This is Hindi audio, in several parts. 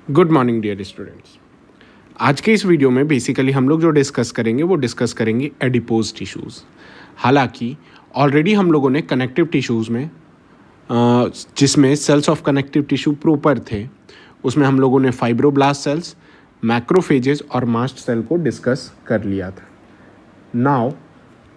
Good morning dear students. आज के इस वीडियो में बेसिकली हम लोग जो डिस्कस करेंगे वो डिस्कस करेंगे एडिपोज टिश्यूज़। हालांकि ऑलरेडी हम लोगों ने कनेक्टिव टिश्यूज़ में जिसमें cells of connective tissue proper थे, उसमें हम लोगों ने फाइब्रोब्लास्ट सेल्स, मैक्रोफेजेस और मास्ट सेल को डिस्कस कर लिया था। नाउ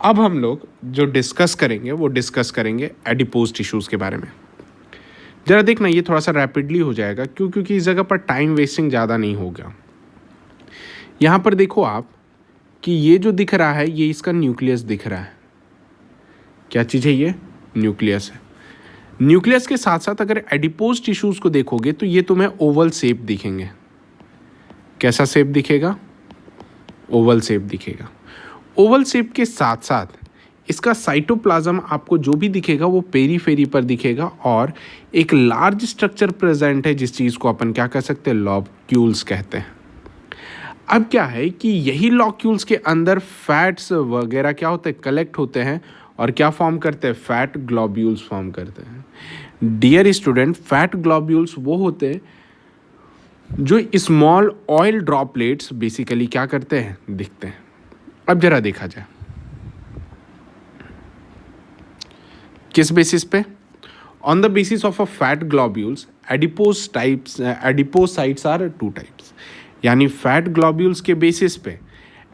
अब हम लोग जो डिस्कस करेंगे वो डिस्कस करेंगे एडिपोज टिश्यूज़ के बारे में। ज़रा देखना, ये थोड़ा सा रैपिडली हो जाएगा क्योंकि इस जगह पर टाइम वेस्टिंग ज़्यादा नहीं होगा। यहाँ पर देखो आप कि ये जो दिख रहा है ये इसका न्यूक्लियस दिख रहा है। क्या चीज़ है ये? न्यूक्लियस है। न्यूक्लियस के साथ साथ अगर एडिपोज टिश्यूज़ को देखोगे तो ये तुम्हें ओवल शेप दिखेंगे। कैसा शेप दिखेगा? ओवल शेप दिखेगा। ओवल शेप के साथ साथ इसका साइटोप्लाज्म आपको जो भी दिखेगा वो पेरीफेरी पर दिखेगा और एक लार्ज स्ट्रक्चर प्रेजेंट है जिस चीज़ को अपन क्या कह सकते हैं? लॉक्यूल्स कहते हैं। अब क्या है कि यही लॉक्यूल्स के अंदर फैट्स वगैरह क्या होते हैं? कलेक्ट होते हैं और क्या फॉर्म करते हैं? फैट ग्लोब्यूल्स फॉर्म करते हैं। डियर स्टूडेंट, फैट ग्लोब्यूल्स वो होते हैं जो स्मॉल ऑयल ड्रॉपलेट्स बेसिकली क्या करते हैं? दिखते हैं। अब जरा देखा जाए किस बेसिस पे? On the basis of a fat globules adipocytes are two types. यानी फैट ग्लोब्यूल्स के बेसिस पे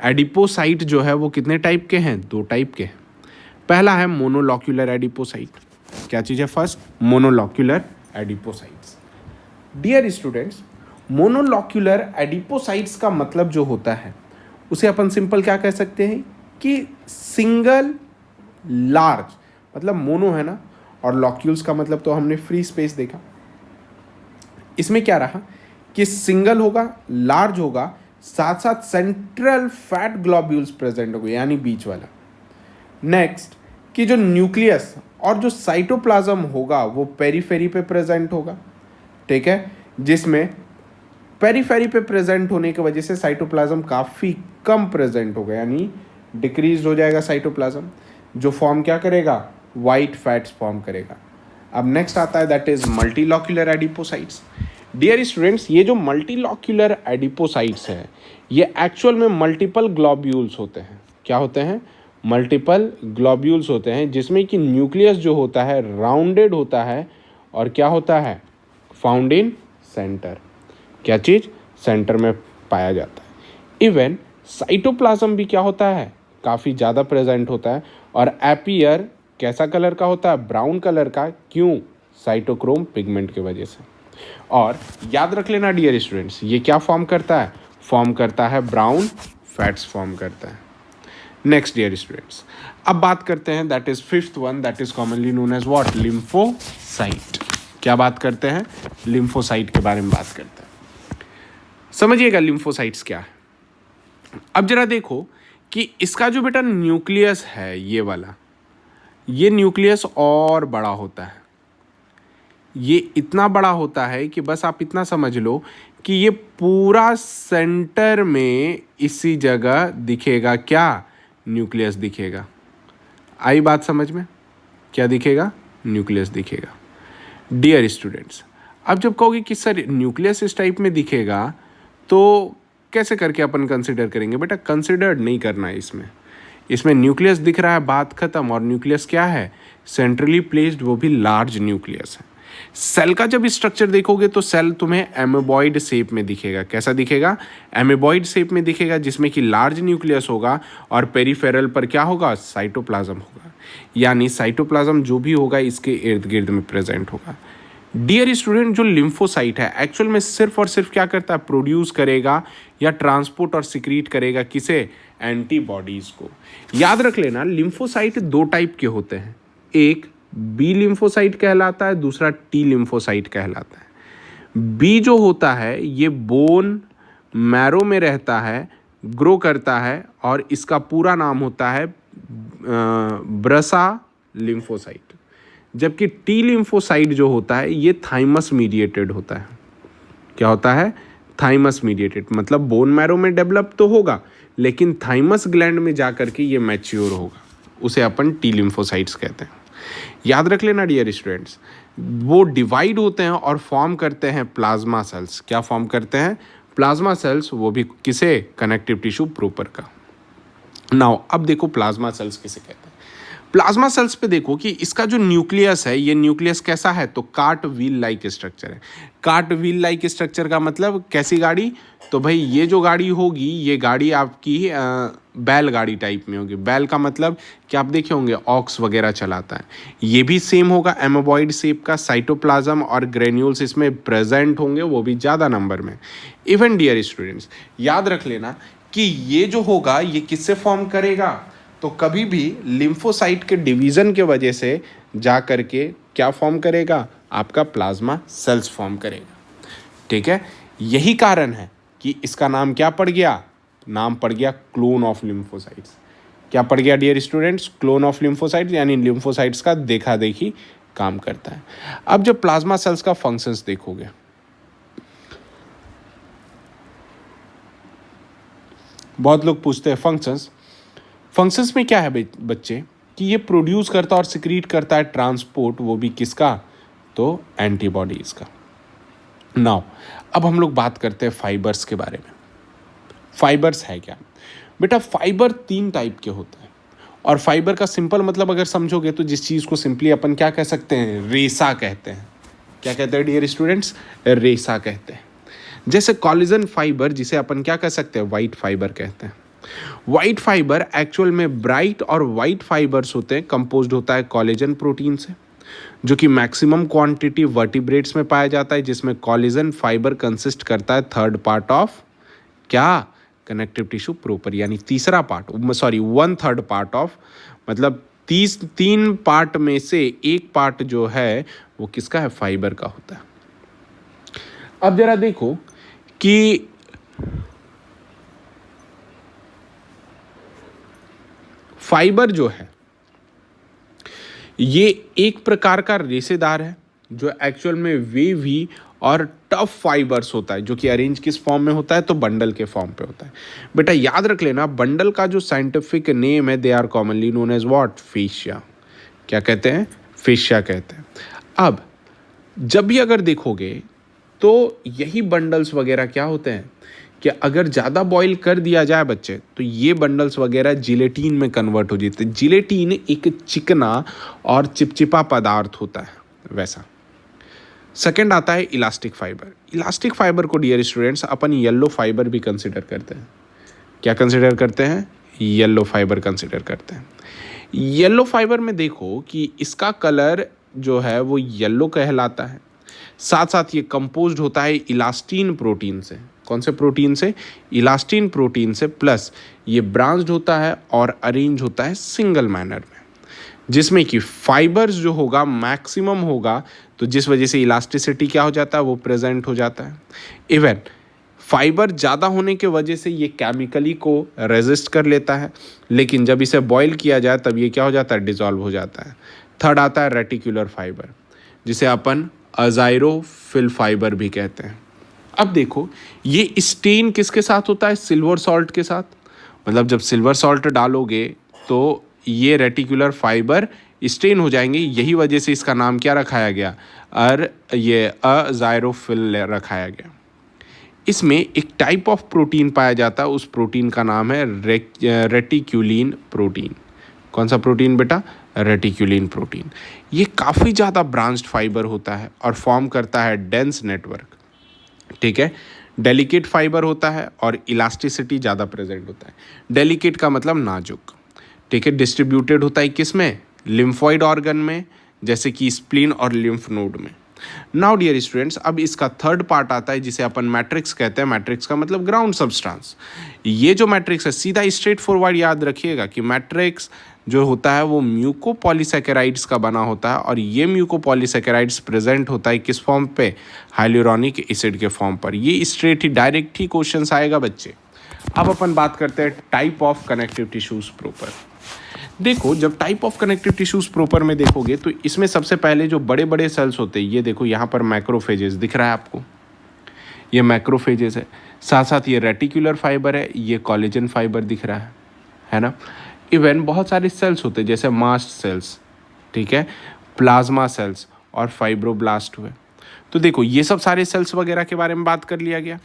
एडिपोसाइट जो है वो कितने टाइप के हैं? दो टाइप के हैं। पहला है मोनोलॉक्यूलर एडिपोसाइट। क्या चीज़ है? First, monolocular adipocytes. Dear students, monolocular adipocytes का मतलब जो होता है उसे अपन सिंपल क्या कह सकते हैं कि सिंगल लार्ज, मतलब मोनो है ना, और लॉक्यूल्स का मतलब तो हमने फ्री स्पेस देखा। इसमें क्या रहा कि सिंगल होगा, लार्ज होगा, साथ साथ सेंट्रल फैट ग्लोब्यूल्स प्रेजेंट होंगे यानी बीच वाला। नेक्स्ट कि जो न्यूक्लियस और जो साइटोप्लाज्म होगा वो पेरीफेरी पे प्रेजेंट होगा। ठीक है, जिसमें पेरीफेरी पे प्रेजेंट होने की वजह से साइटोप्लाज्म काफ़ी कम प्रेजेंट होगा, यानी डिक्रीज हो जाएगा साइटोप्लाज्म, जो फॉर्म क्या करेगा? वाइट फैट्स फॉर्म करेगा। अब नेक्स्ट आता है that is multilocular adipocytes. Dear students, ये जो मल्टीलॉक्यूलर एडिपोसाइट्स है ये एक्चुअल में मल्टीपल ग्लोब्यूल्स होते हैं। क्या होते हैं? मल्टीपल ग्लोब्यूल्स होते हैं जिसमें कि न्यूक्लियस जो होता है राउंडेड होता है और क्या होता है? Found in centre. क्या चीज़? सेंटर में पाया जाता है। इवन साइटोप्लाज्म भी क्या होता है? काफ़ी ज़्यादा प्रेजेंट होता है और एपियर कैसा कलर का होता है? ब्राउन कलर का। क्यों? साइटोक्रोम पिगमेंट की वजह से। और याद रख लेना डियर स्टूडेंट्स, ये क्या फॉर्म करता है? फॉर्म करता है ब्राउन फैट्स फॉर्म करता है। नेक्स्ट डियर स्टूडेंट्स, अब बात करते हैं that is fifth one, that is commonly known as what? Lymphocyte. क्या बात करते हैं? लिम्फोसाइट के बारे में बात करते हैं। समझिएगा लिम्फोसाइट्स क्या है। अब जरा देखो कि इसका जो बेटा न्यूक्लियस है ये वाला, ये न्यूक्लियस और बड़ा होता है। ये इतना बड़ा होता है कि बस आप इतना समझ लो कि ये पूरा सेंटर में इसी जगह दिखेगा। क्या? न्यूक्लियस दिखेगा। आई बात समझ में? क्या दिखेगा? न्यूक्लियस दिखेगा। डियर स्टूडेंट्स, अब जब कहोगे कि सर न्यूक्लियस इस टाइप में दिखेगा तो कैसे करके अपन कंसिडर करेंगे? बेटा कंसिडर्ड नहीं करना है इसमें न्यूक्लियस दिख रहा है, बात खत्म। और न्यूक्लियस क्या है? सेंट्रली प्लेस्ड, वो भी लार्ज न्यूक्लियस है। सेल का जब स्ट्रक्चर देखोगे तो सेल तुम्हें एमेबॉइड शेप में दिखेगा। कैसा दिखेगा? एमेबॉइड शेप में दिखेगा, जिसमें कि लार्ज न्यूक्लियस होगा और पेरिफेरल पर क्या होगा? साइटोप्लाज्म होगा। यानी साइटोप्लाज्म जो भी होगा इसके इर्द गिर्द में प्रेजेंट होगा। डियर स्टूडेंट, जो लिम्फोसाइट है एक्चुअल में सिर्फ और सिर्फ क्या करता है? प्रोड्यूस करेगा या ट्रांसपोर्ट और सिक्रीट करेगा किसे? एंटीबॉडीज को। याद रख लेना लिम्फोसाइट दो टाइप के होते हैं, एक बी लिम्फोसाइट कहलाता है, दूसरा टी लिम्फोसाइट कहलाता है। बी जो होता है ये बोन मैरो में रहता है, ग्रो करता है और इसका पूरा नाम होता है ब्रसा लिम्फोसाइट। जबकि टी लिम्फोसाइट जो होता है ये थाइमस मीडिएटेड होता है। क्या होता है? थाइमस मीडिएटेड, मतलब बोन मैरो में डेवलप तो होगा लेकिन थाइमस ग्लैंड में जाकर के ये मैच्योर होगा, उसे अपन टी लिम्फोसाइट्स कहते हैं। याद रख लेना डियर स्टूडेंट्स, वो डिवाइड होते हैं और फॉर्म करते हैं प्लाज्मा सेल्स। क्या फॉर्म करते हैं? प्लाज्मा सेल्स, वो भी किसे? कनेक्टिव टिश्यू प्रॉपर का। नाउ अब देखो प्लाज्मा सेल्स किसे कहते हैं। प्लाज्मा सेल्स पे देखो कि इसका जो न्यूक्लियस है, ये न्यूक्लियस कैसा है? तो कार्ट व्हील लाइक स्ट्रक्चर है। कार्ट व्हील लाइक स्ट्रक्चर का मतलब कैसी गाड़ी? तो भाई ये जो गाड़ी होगी, ये गाड़ी आपकी बैलगाड़ी टाइप में होगी। बैल का मतलब कि आप देखे होंगे ऑक्स वगैरह चलाता है। ये भी सेम होगा, एमोबॉइड शेप का। साइटोप्लाज्म और ग्रेन्यूल्स इसमें प्रेजेंट होंगे, वो भी ज़्यादा नंबर में। इवन डियर स्टूडेंट्स, याद रख लेना कि ये जो होगा ये किससे फॉर्म करेगा? तो कभी भी लिम्फोसाइट के डिवीज़न के वजह से जा करके क्या फॉर्म करेगा? आपका प्लाज्मा सेल्स फॉर्म करेगा। ठीक है, यही कारण है कि इसका नाम क्या पड़ गया? नाम पड़ गया क्लोन ऑफ लिम्फोसाइट्स। क्या पड़ गया dear students? Clone of lymphocytes, यानी लिम्फोसाइट्स का देखा देखी काम करता है। अब जब प्लाज्मा सेल्स का फंक्शंस देखोगे, बहुत लोग पूछते हैं फंक्शंस में क्या है बच्चे? कि ये प्रोड्यूस करता और सिक्रीट करता है ट्रांसपोर्ट, वो भी किसका? तो एंटीबॉडीज का। नाउ अब हम लोग बात करते हैं फाइबर्स के बारे में। फाइबर्स है क्या? बेटा फाइबर 3 टाइप के होते हैं, और फाइबर का सिंपल मतलब अगर समझोगे तो जिस चीज़ को सिंपली अपन क्या कह सकते हैं? रेसा कहते हैं। क्या कहते हैं डियर स्टूडेंट्स? रेसा कहते हैं। जैसे कॉलेजन फाइबर, जिसे अपन क्या कह सकते हैं? वाइट फाइबर कहते हैं। वाइट फाइबर एक्चुअल में ब्राइट और वाइट फाइबर्स होते हैं, कंपोज्ड होता है कोलेजन प्रोटीन से, जो कि मैक्सिमम क्वांटिटी वर्टिब्रेट्स में पाया जाता है, जिसमें कोलेजन फाइबर कंसिस्ट करता है थर्ड पार्ट ऑफ क्या? कनेक्टिव टिश्यू प्रॉपर, यानी तीसरा पार्ट, सॉरी 1/3 पार्ट ऑफ, मतलब 3 पार्ट में से एक पार्ट जो है वो किसका है? फाइबर का होता है। अब जरा देखो कि फाइबर जो है ये एक प्रकार का रेशेदार है, जो एक्चुअल में वेवी और टफ फाइबर्स होता है, जो कि अरेंज किस फॉर्म में होता है? तो बंडल के फॉर्म पे होता है। बेटा याद रख लेना, बंडल का जो साइंटिफिक नेम है, they are commonly known as what? Fascia. क्या कहते हैं? फेशिया कहते हैं। अब जब भी अगर देखोगे तो यही बंडल्स वगैरह क्या होते हैं कि अगर ज़्यादा बॉईल कर दिया जाए बच्चे, तो ये बंडल्स वगैरह जिलेटिन में कन्वर्ट हो जाते हैं। जिलेटिन एक चिकना और चिपचिपा पदार्थ होता है, वैसा। सेकंड आता है इलास्टिक फाइबर। इलास्टिक फाइबर को डियर स्टूडेंट्स अपन येलो फाइबर भी कंसिडर करते हैं। क्या कंसिडर करते हैं? येलो फाइबर कंसिडर करते हैं। येलो फाइबर में देखो कि इसका कलर जो है वो येलो कहलाता है। साथ साथ ये कंपोज्ड होता है इलास्टीन प्रोटीन से। कौन से प्रोटीन से? इलास्टीन प्रोटीन से। प्लस ये ब्रांच्ड होता है और अरेंज होता है सिंगल मैनर में, जिसमें कि फाइबर्स जो होगा मैक्सिमम होगा, तो जिस वजह से इलास्टिसिटी क्या हो जाता है? वो प्रेजेंट हो जाता है। इवन फाइबर ज़्यादा होने के वजह से ये केमिकली को रेजिस्ट कर लेता है, लेकिन जब इसे बॉईल किया जाए तब ये क्या हो जाता है? डिसॉल्व हो जाता है। थर्ड आता है रेटिकुलर फाइबर, जिसे अपन अजाइरोफिल फाइबर भी कहते हैं। अब देखो ये स्टेन किसके साथ होता है? सिल्वर सॉल्ट के साथ। मतलब जब सिल्वर सॉल्ट डालोगे तो ये रेटिकुलर फाइबर स्टेन हो जाएंगे, यही वजह से इसका नाम क्या रखाया गया? ये अजाइरोफिल रखाया गया। इसमें एक टाइप ऑफ प्रोटीन पाया जाता है, उस प्रोटीन का नाम है रेटिक्यूलिन प्रोटीन। कौन सा प्रोटीन बेटा? रेटिक्यूलिन प्रोटीन। ये काफ़ी ज़्यादा ब्रांच्ड फाइबर होता है और फॉर्म करता है डेंस नेटवर्क। ठीक है, डेलिकेट फाइबर होता है और इलास्टिसिटी ज़्यादा प्रेजेंट होता है। डेलिकेट का मतलब नाजुक। ठीक है, डिस्ट्रीब्यूटेड होता है किस में? लिम्फॉइड ऑर्गन में, जैसे कि स्प्लीन और लिम्फ नोड में। नाउ डियर स्टूडेंट्स, अब इसका थर्ड पार्ट आता है जिसे अपन मैट्रिक्स कहते हैं। मैट्रिक्स का मतलब ग्राउंड सब्सटेंस। ये जो मैट्रिक्स है सीधा स्ट्रेट फॉरवर्ड याद रखिएगा कि मैट्रिक्स जो होता है वो म्यूकोपॉलीसैकेराइड्स का बना होता है, और ये म्यूकोपॉलीसैकेराइड्स प्रेजेंट होता है किस फॉर्म पे? हाइलुरोनिक एसिड के फॉर्म पर। ये स्ट्रेट ही डायरेक्ट ही क्वेश्चंस आएगा बच्चे। अब अपन बात करते हैं type of connective tissues proper. देखो जब type of connective tissues proper में देखोगे तो इसमें सबसे पहले जो बड़े बड़े सेल्स होते हैं, ये देखो यहाँ पर मैक्रोफेजेस दिख रहा है आपको, ये मैक्रोफेजेस है। साथ साथ ये रेटिकुलर फाइबर है, ये कोलेजन फाइबर दिख रहा है ना। इवन बहुत सारे सेल्स होते हैं जैसे मास्ट सेल्स, ठीक है, प्लाज्मा सेल्स और फाइब्रोब्लास्ट हुए। तो देखो ये सब सारे सेल्स वगैरह के बारे में बात कर लिया गया।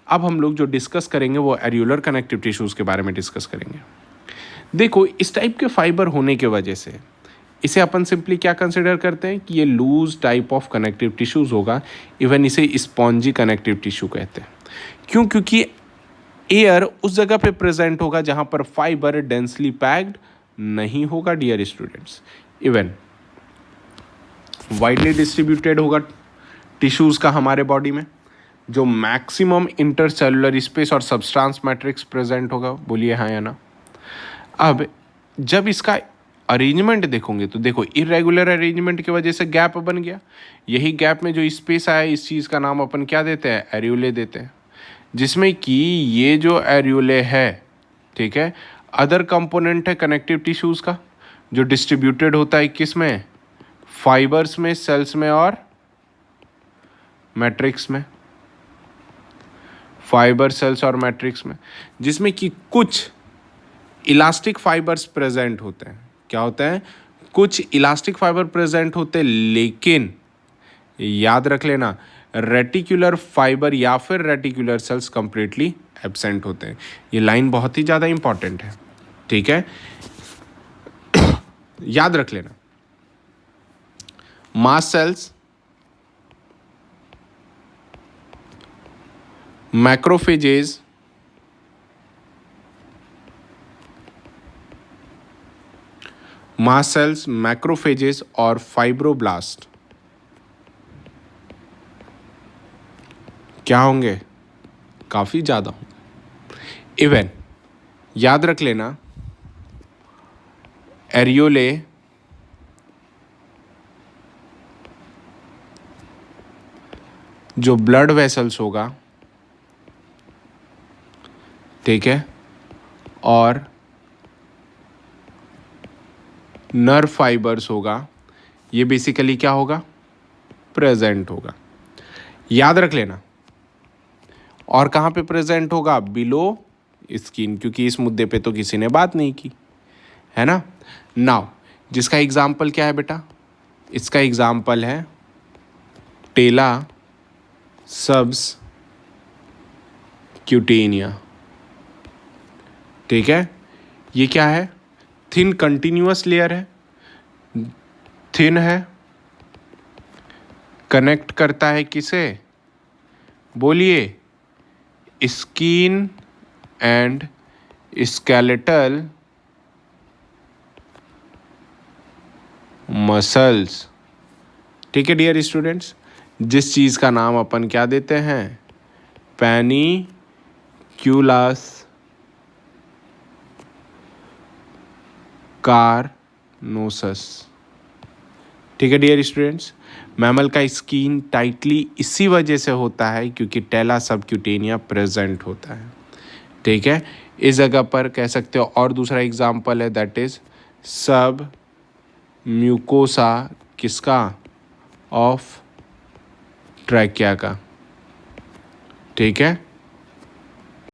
अब हम लोग जो डिस्कस करेंगे वो एरियोलर कनेक्टिव टिश्यूज़ के बारे में डिस्कस करेंगे। देखो इस टाइप के फाइबर होने के वजह से इसे अपन सिंपली क्या कंसिडर करते हैं कि ये loose type of connective tissues होगा। इवन इसे स्पॉन्जी कनेक्टिव टिश्यू कहते हैं। क्यों? क्योंकि एयर उस जगह पे प्रेजेंट होगा जहां पर फाइबर डेंसली पैक्ड नहीं होगा dear students. Even widely distributed होगा टिश्यूज का हमारे बॉडी में, जो मैक्सिमम इंटरसेलुलर स्पेस और सब्सटेंस मैट्रिक्स प्रेजेंट होगा। बोलिए हाँ या ना। अब जब इसका अरेंजमेंट देखोगे तो देखो इरेगुलर अरेंजमेंट की वजह से गैप बन गया। यही गैप में जो स्पेस आया इस चीज़ का नाम अपन क्या देते हैं? एरियोले देते हैं। जिसमें कि ये जो एरियोले है, ठीक है, अदर कंपोनेंट है कनेक्टिव टिश्यूज़ का, जो डिस्ट्रीब्यूटेड होता है किस में? फाइबर्स में, सेल्स में और मैट्रिक्स में। फाइबर, सेल्स और मैट्रिक्स में, जिसमें कि कुछ इलास्टिक फाइबर्स प्रेजेंट होते हैं। क्या होते हैं? कुछ इलास्टिक फाइबर प्रेजेंट होते हैं, लेकिन याद रख लेना रेटिकुलर फाइबर या फिर रेटिकुलर सेल्स कंप्लीटली एब्सेंट होते हैं। ये लाइन बहुत ही ज़्यादा इंपॉर्टेंट है, ठीक है, याद रख लेना। Mast cells, macrophages, mast cells, macrophages और फाइब्रोब्लास्ट क्या होंगे? काफ़ी ज़्यादा होंगे। इवन याद रख लेना एरियोले जो ब्लड वेसल्स होगा, ठीक है, और नर्व फाइबर्स होगा, ये बेसिकली क्या होगा? प्रेजेंट होगा। याद रख लेना। और कहाँ पे प्रेजेंट होगा? बिलो स्किन, क्योंकि इस मुद्दे पे तो किसी ने बात नहीं की है ना। नाउ जिसका एग्जाम्पल क्या है बेटा? इसका एग्जाम्पल है टेला सब्स क्यूटेनिया, ठीक है। ये क्या है? थिन कंटिन्यूअस लेयर है, थिन है, कनेक्ट करता है किसे? बोलिए, स्किन एंड स्केलेटल मसल्स, ठीक है डियर स्टूडेंट्स। जिस चीज़ का नाम अपन क्या देते हैं? पैनिक्यूलस कार्नोसस, ठीक है डियर स्टूडेंट्स। मैमल का स्किन टाइटली इसी वजह से होता है क्योंकि टेला सबक्यूटेनिया प्रेजेंट होता है, ठीक है। इस जगह पर कह सकते हो। और दूसरा एग्जाम्पल है दैट इज सब म्यूकोसा, किसका? ऑफ ट्रैकिया का, ठीक है।